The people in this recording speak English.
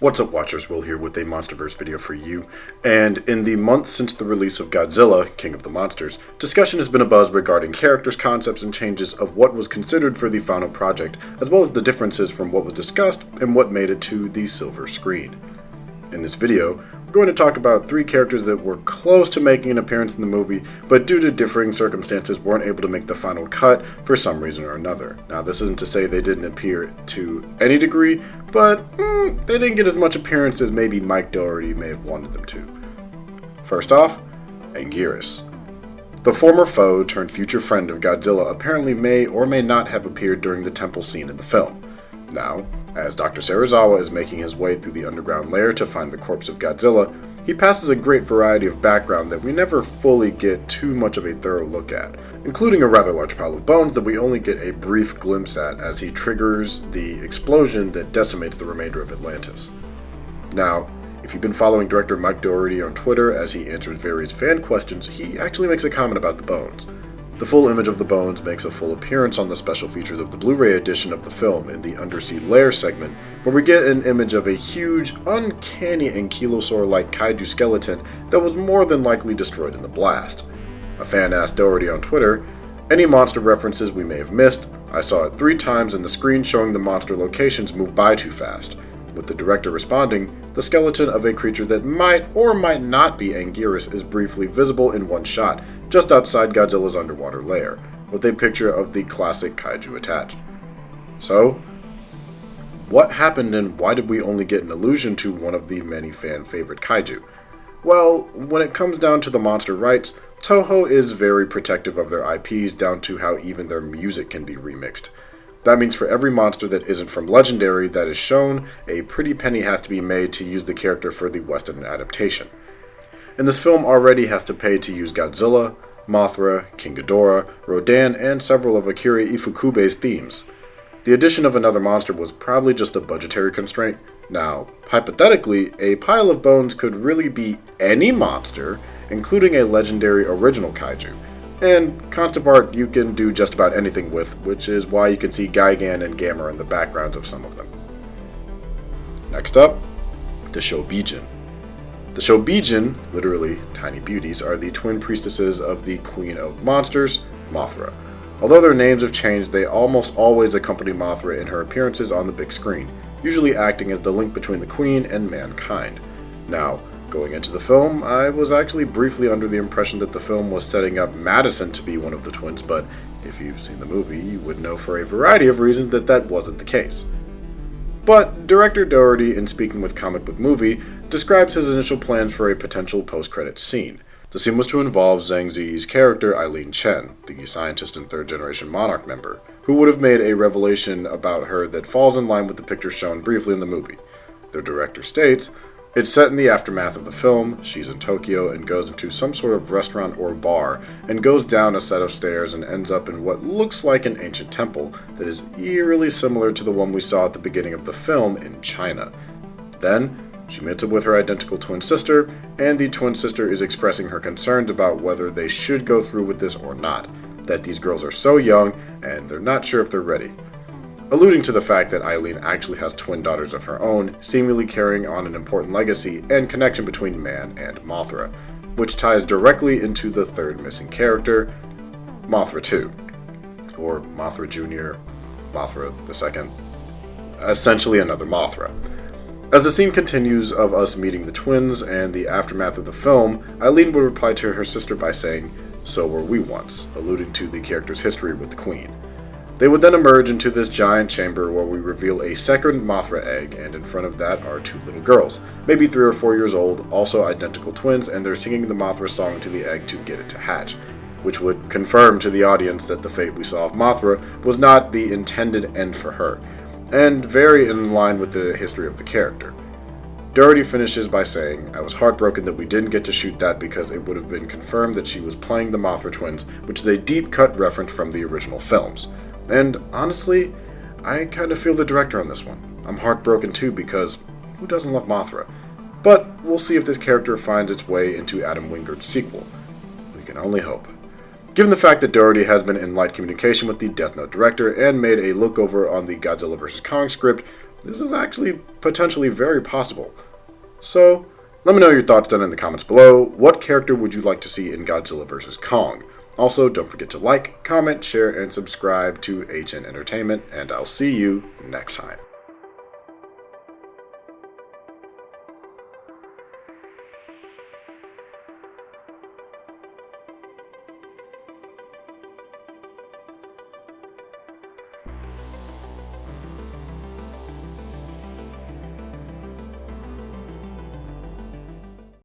What's up, Watchers? Will here with a MonsterVerse video for you. And in the months since the release of Godzilla, King of the Monsters, discussion has been abuzz regarding characters, concepts, and changes of what was considered for the final project, as well as the differences from what was discussed and what made it to the silver screen. In this video, we're going to talk about 3 characters that were close to making an appearance in the movie, but due to differing circumstances weren't able to make the final cut for some reason or another. Now, this isn't to say they didn't appear to any degree, but they didn't get as much appearance as maybe Mike Dougherty may have wanted them to. First off, Anguirus. The former foe turned future friend of Godzilla apparently may or may not have appeared during the temple scene in the film. Now, as Dr. Serizawa is making his way through the underground lair to find the corpse of Godzilla, he passes a great variety of background that we never fully get too much of a thorough look at, including a rather large pile of bones that we only get a brief glimpse at as he triggers the explosion that decimates the remainder of Atlantis. Now, if you've been following director Mike Dougherty on Twitter as he answers various fan questions, he actually makes a comment about the bones. The full image of the bones makes a full appearance on the special features of the Blu-ray edition of the film in the Undersea Lair segment, where we get an image of a huge, uncanny ankylosaur-like kaiju skeleton that was more than likely destroyed in the blast. A fan asked Dougherty on Twitter, "Any monster references we may have missed? I saw it 3 times and the screen showing the monster locations moved by too fast." With the director responding, the skeleton of a creature that might or might not be Anguirus is briefly visible in one shot, just outside Godzilla's underwater lair, with a picture of the classic kaiju attached. So, what happened and why did we only get an allusion to one of the many fan favorite kaiju? Well, when it comes down to the monster rights, Toho is very protective of their IPs down to how even their music can be remixed. That means for every monster that isn't from Legendary that is shown, a pretty penny has to be made to use the character for the Western adaptation. And this film already has to pay to use Godzilla, Mothra, King Ghidorah, Rodan, and several of Akira Ifukube's themes. The addition of another monster was probably just a budgetary constraint. Now, hypothetically, a pile of bones could really be any monster, including a legendary original kaiju. And concept art you can do just about anything with, which is why you can see Gigan and Gamera in the backgrounds of some of them. Next up, the Shobijin. The Shobijin, literally tiny beauties, are the twin priestesses of the Queen of Monsters, Mothra. Although their names have changed, they almost always accompany Mothra in her appearances on the big screen, usually acting as the link between the Queen and mankind. Now, going into the film, I was actually briefly under the impression that the film was setting up Madison to be one of the twins, but if you've seen the movie, you would know for a variety of reasons that that wasn't the case. But director Dougherty, in speaking with Comic Book Movie, describes his initial plans for a potential post-credits scene. The scene was to involve Zhang Ziyi's character Eileen Chen, the scientist and third-generation Monarch member, who would have made a revelation about her that falls in line with the picture shown briefly in the movie. The director states, "It's set in the aftermath of the film. She's in Tokyo and goes into some sort of restaurant or bar and goes down a set of stairs and ends up in what looks like an ancient temple that is eerily similar to the one we saw at the beginning of the film in China. Then, she meets up with her identical twin sister, and the twin sister is expressing her concerns about whether they should go through with this or not, that these girls are so young and they're not sure if they're ready," alluding to the fact that Eileen actually has twin daughters of her own, seemingly carrying on an important legacy and connection between man and Mothra, which ties directly into the third missing character, Mothra 2, or Mothra Junior, Mothra II, essentially another Mothra. As the scene continues of us meeting the twins and the aftermath of the film, Eileen would reply to her sister by saying, "So were we once," alluding to the character's history with the Queen. They would then emerge into this giant chamber where we reveal a second Mothra egg, and in front of that are 2 little girls, maybe 3 or 4 years old, also identical twins, and they're singing the Mothra song to the egg to get it to hatch, which would confirm to the audience that the fate we saw of Mothra was not the intended end for her, and very in line with the history of the character. Dougherty finishes by saying, "I was heartbroken that we didn't get to shoot that because it would have been confirmed that she was playing the Mothra twins, which is a deep cut reference from the original films." And honestly, I kind of feel the director on this one. I'm heartbroken too because who doesn't love Mothra? But we'll see if this character finds its way into Adam Wingard's sequel. We can only hope. Given the fact that Dougherty has been in light communication with the Death Note director and made a lookover on the Godzilla vs. Kong script, this is actually potentially very possible. So, let me know your thoughts down in the comments below. What character would you like to see in Godzilla vs. Kong? Also, don't forget to like, comment, share, and subscribe to HN Entertainment, and I'll see you next time.